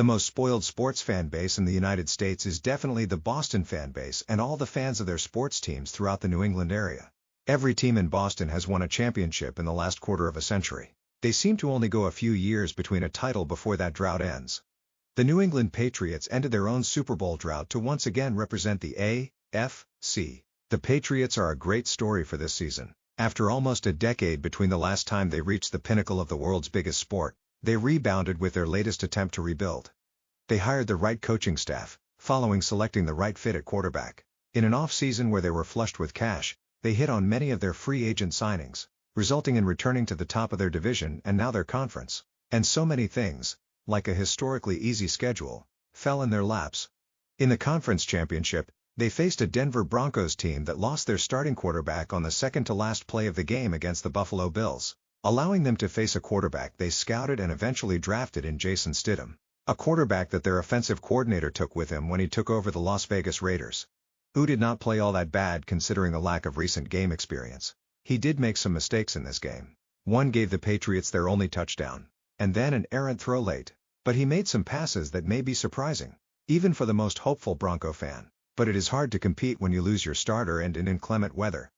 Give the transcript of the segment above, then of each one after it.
The most spoiled sports fan base in the United States is definitely the Boston fan base and all the fans of their sports teams throughout the New England area. Every team in Boston has won a championship in the last quarter of a century. They seem to only go a few years between a title before that drought ends. The New England Patriots ended their own Super Bowl drought to once again represent the AFC. The Patriots are a great story for this season. After almost a decade between the last time they reached the pinnacle of the world's biggest sport, they rebounded with their latest attempt to rebuild. They hired the right coaching staff, following selecting the right fit at quarterback. In an off-season where they were flushed with cash, they hit on many of their free agent signings, resulting in returning to the top of their division and now their conference. And so many things, like a historically easy schedule, fell in their laps. In the conference championship, they faced a Denver Broncos team that lost their starting quarterback on the second-to-last play of the game against the Buffalo Bills, allowing them to face a quarterback they scouted and eventually drafted in Jason Stidham, a quarterback that their offensive coordinator took with him when he took over the Las Vegas Raiders, who did not play all that bad considering the lack of recent game experience. He did make some mistakes in this game. One gave the Patriots their only touchdown, and then an errant throw late, but he made some passes that may be surprising, even for the most hopeful Bronco fan. But it is hard to compete when you lose your starter and in inclement weather.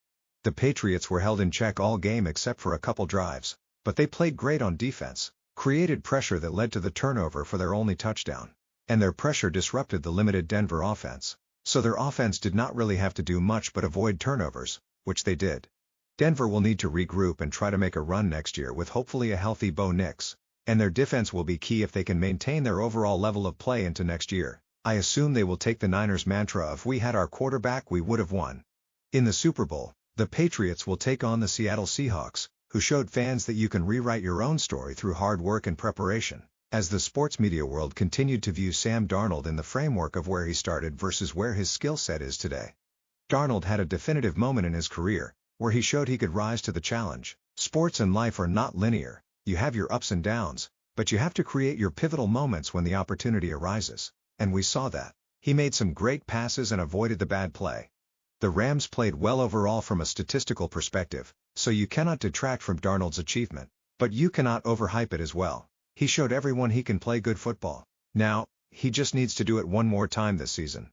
The Patriots were held in check all game except for a couple drives, but they played great on defense, created pressure that led to the turnover for their only touchdown, and their pressure disrupted the limited Denver offense. So their offense did not really have to do much but avoid turnovers, which they did. Denver will need to regroup and try to make a run next year with hopefully a healthy Bo Nix, and their defense will be key if they can maintain their overall level of play into next year. I assume they will take the Niners' mantra of "we had our quarterback, we would have won." In the Super Bowl, the Patriots will take on the Seattle Seahawks, who showed fans that you can rewrite your own story through hard work and preparation, as the sports media world continued to view Sam Darnold in the framework of where he started versus where his skill set is today. Darnold had a definitive moment in his career, where he showed he could rise to the challenge. Sports and life are not linear. You have your ups and downs, but you have to create your pivotal moments when the opportunity arises. And we saw that. He made some great passes and avoided the bad play. The Rams played well overall from a statistical perspective, so you cannot detract from Darnold's achievement, but you cannot overhype it as well. He showed everyone he can play good football. Now, he just needs to do it one more time this season.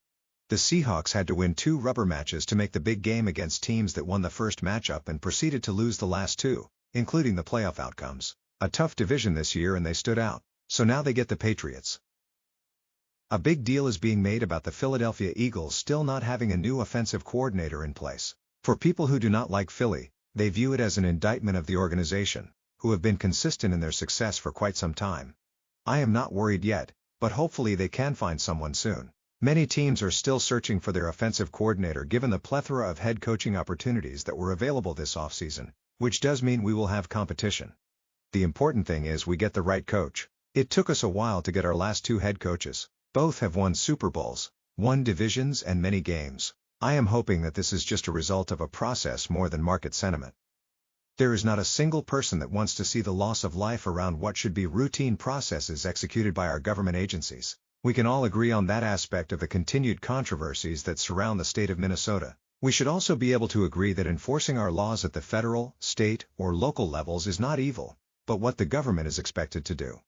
The Seahawks had to win 2 rubber matches to make the big game against teams that won the first matchup and proceeded to lose the last 2, including the playoff outcomes. A tough division this year and they stood out, so now they get the Patriots. A big deal is being made about the Philadelphia Eagles still not having a new offensive coordinator in place. For people who do not like Philly, they view it as an indictment of the organization, who have been consistent in their success for quite some time. I am not worried yet, but hopefully they can find someone soon. Many teams are still searching for their offensive coordinator given the plethora of head coaching opportunities that were available this offseason, which does mean we will have competition. The important thing is we get the right coach. It took us a while to get our last 2 head coaches. Both have won Super Bowls, won divisions and many games. I am hoping that this is just a result of a process more than market sentiment. There is not a single person that wants to see the loss of life around what should be routine processes executed by our government agencies. We can all agree on that aspect of the continued controversies that surround the state of Minnesota. We should also be able to agree that enforcing our laws at the federal, state, or local levels is not evil, but what the government is expected to do.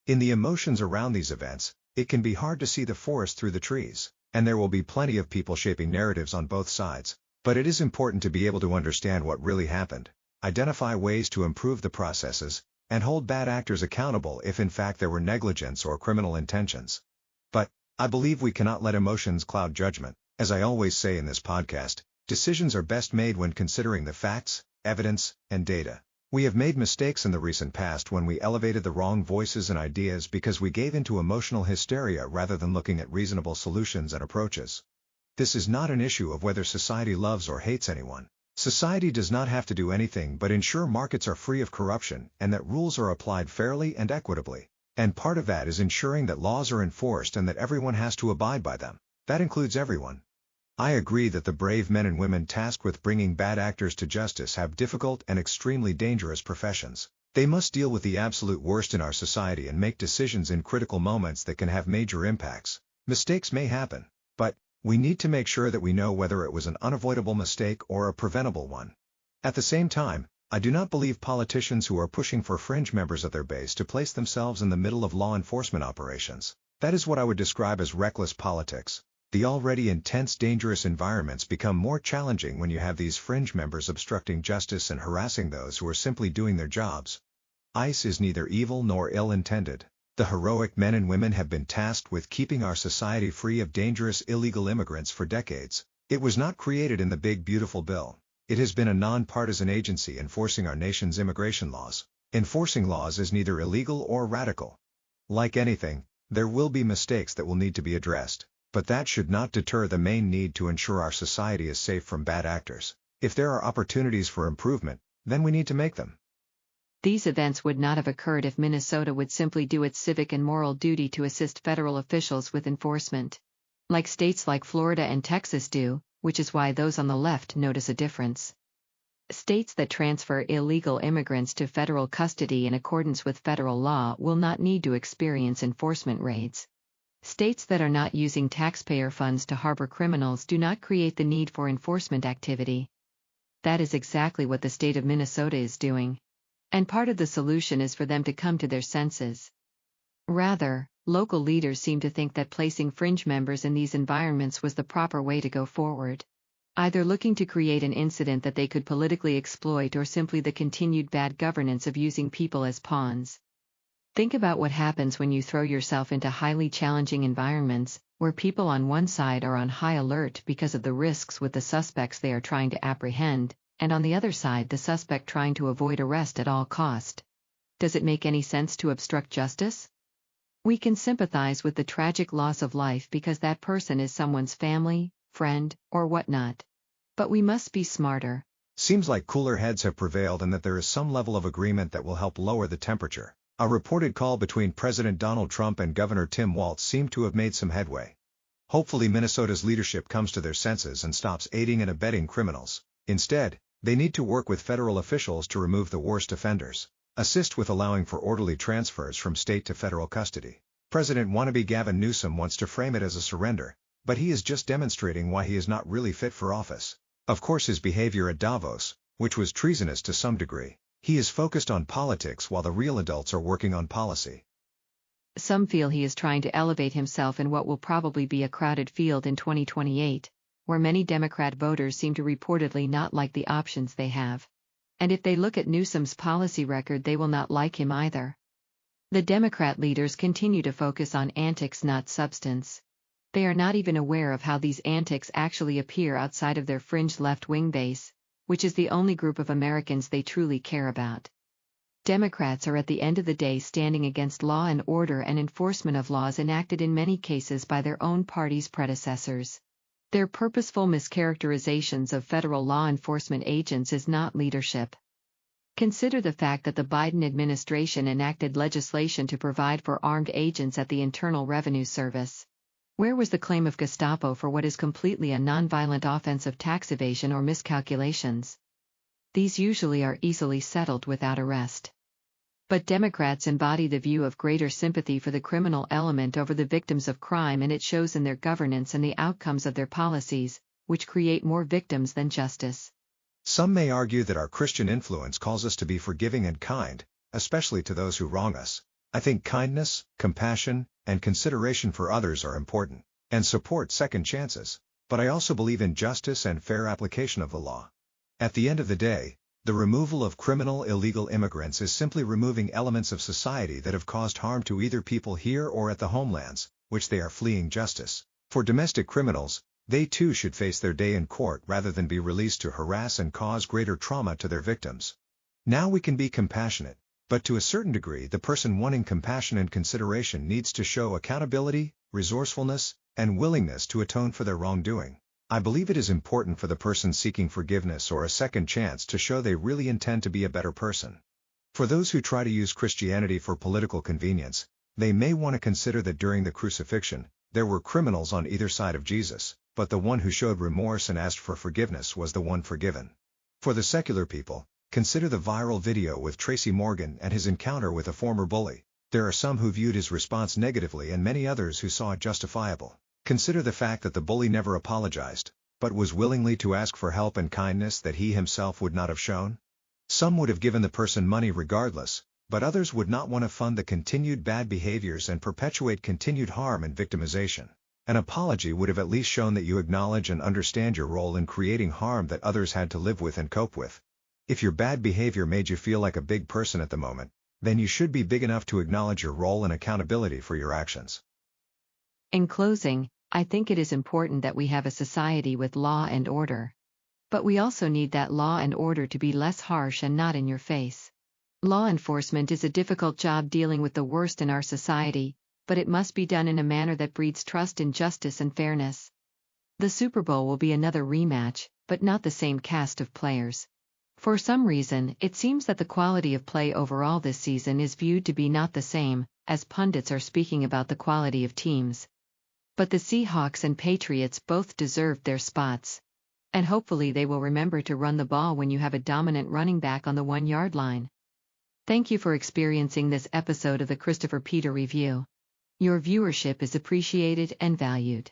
In the emotions around these events, it can be hard to see the forest through the trees, and there will be plenty of people shaping narratives on both sides. But it is important to be able to understand what really happened, identify ways to improve the processes, and hold bad actors accountable if in fact there were negligence or criminal intentions. But, I believe we cannot let emotions cloud judgment. As I always say in this podcast, decisions are best made when considering the facts, evidence, and data. We have made mistakes in the recent past when we elevated the wrong voices and ideas because we gave into emotional hysteria rather than looking at reasonable solutions and approaches. This is not an issue of whether society loves or hates anyone. Society does not have to do anything but ensure markets are free of corruption and that rules are applied fairly and equitably. And part of that is ensuring that laws are enforced and that everyone has to abide by them. That includes everyone. I agree that the brave men and women tasked with bringing bad actors to justice have difficult and extremely dangerous professions. They must deal with the absolute worst in our society and make decisions in critical moments that can have major impacts. Mistakes may happen, but we need to make sure that we know whether it was an unavoidable mistake or a preventable one. At the same time, I do not believe politicians who are pushing for fringe members of their base to place themselves in the middle of law enforcement operations. That is what I would describe as reckless politics. The already intense, dangerous environments become more challenging when you have these fringe members obstructing justice and harassing those who are simply doing their jobs. ICE is neither evil nor ill-intended. The heroic men and women have been tasked with keeping our society free of dangerous illegal immigrants for decades. It was not created in the big beautiful bill. It has been a non-partisan agency enforcing our nation's immigration laws. Enforcing laws is neither illegal or radical. Like anything, there will be mistakes that will need to be addressed, but that should not deter the main need to ensure our society is safe from bad actors. If there are opportunities for improvement, then we need to make them. These events would not have occurred if Minnesota would simply do its civic and moral duty to assist federal officials with enforcement, like states like Florida and Texas do, which is why those on the left notice a difference. States that transfer illegal immigrants to federal custody in accordance with federal law will not need to experience enforcement raids. States that are not using taxpayer funds to harbor criminals do not create the need for enforcement activity. That is exactly what the state of Minnesota is doing. And part of the solution is for them to come to their senses. Rather, local leaders seem to think that placing fringe members in these environments was the proper way to go forward. Either looking to create an incident that they could politically exploit or simply the continued bad governance of using people as pawns. Think about what happens when you throw yourself into highly challenging environments, where people on one side are on high alert because of the risks with the suspects they are trying to apprehend, and on the other side the suspect trying to avoid arrest at all cost. Does it make any sense to obstruct justice? We can sympathize with the tragic loss of life because that person is someone's family, friend, or whatnot. But we must be smarter. Seems like cooler heads have prevailed and that there is some level of agreement that will help lower the temperature. A reported call between President Donald Trump and Governor Tim Walz seemed to have made some headway. Hopefully Minnesota's leadership comes to their senses and stops aiding and abetting criminals. Instead, they need to work with federal officials to remove the worst offenders. Assist with allowing for orderly transfers from state to federal custody. President wannabe Gavin Newsom wants to frame it as a surrender, but he is just demonstrating why he is not really fit for office. Of course, his behavior at Davos, which was treasonous to some degree. He is focused on politics while the real adults are working on policy. Some feel he is trying to elevate himself in what will probably be a crowded field in 2028, where many Democrat voters seem to reportedly not like the options they have. And if they look at Newsom's policy record, they will not like him either. The Democrat leaders continue to focus on antics, not substance. They are not even aware of how these antics actually appear outside of their fringe left-wing base, which is the only group of Americans they truly care about. Democrats are at the end of the day standing against law and order and enforcement of laws enacted in many cases by their own party's predecessors. Their purposeful mischaracterizations of federal law enforcement agents is not leadership. Consider the fact that the Biden administration enacted legislation to provide for armed agents at the Internal Revenue Service. Where was the claim of Gestapo for what is completely a nonviolent offense of tax evasion or miscalculations? These usually are easily settled without arrest. But Democrats embody the view of greater sympathy for the criminal element over the victims of crime, and it shows in their governance and the outcomes of their policies, which create more victims than justice. Some may argue that our Christian influence calls us to be forgiving and kind, especially to those who wrong us. I think kindness, compassion, and consideration for others are important, and support second chances. But I also believe in justice and fair application of the law. At the end of the day, the removal of criminal illegal immigrants is simply removing elements of society that have caused harm to either people here or at the homelands, which they are fleeing justice. For domestic criminals, they too should face their day in court rather than be released to harass and cause greater trauma to their victims. Now we can be compassionate, but to a certain degree the person wanting compassion and consideration needs to show accountability, resourcefulness, and willingness to atone for their wrongdoing. I believe it is important for the person seeking forgiveness or a second chance to show they really intend to be a better person. For those who try to use Christianity for political convenience, they may want to consider that during the crucifixion, there were criminals on either side of Jesus, but the one who showed remorse and asked for forgiveness was the one forgiven. For the secular people, consider the viral video with Tracy Morgan and his encounter with a former bully. There are some who viewed his response negatively and many others who saw it justifiable. Consider the fact that the bully never apologized, but was willingly to ask for help and kindness that he himself would not have shown. Some would have given the person money regardless, but others would not want to fund the continued bad behaviors and perpetuate continued harm and victimization. An apology would have at least shown that you acknowledge and understand your role in creating harm that others had to live with and cope with. If your bad behavior made you feel like a big person at the moment, then you should be big enough to acknowledge your role and accountability for your actions. In closing, I think it is important that we have a society with law and order. But we also need that law and order to be less harsh and not in your face. Law enforcement is a difficult job dealing with the worst in our society, but it must be done in a manner that breeds trust in justice and fairness. The Super Bowl will be another rematch, but not the same cast of players. For some reason, it seems that the quality of play overall this season is viewed to be not the same, as pundits are speaking about the quality of teams. But the Seahawks and Patriots both deserved their spots. And hopefully they will remember to run the ball when you have a dominant running back on the 1-yard line. Thank you for experiencing this episode of the Christopher Peter Review. Your viewership is appreciated and valued.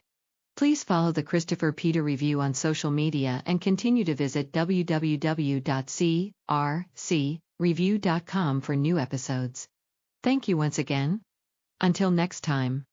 Please follow the Christopher Peter Review on social media and continue to visit www.crcreview.com for new episodes. Thank you once again. Until next time.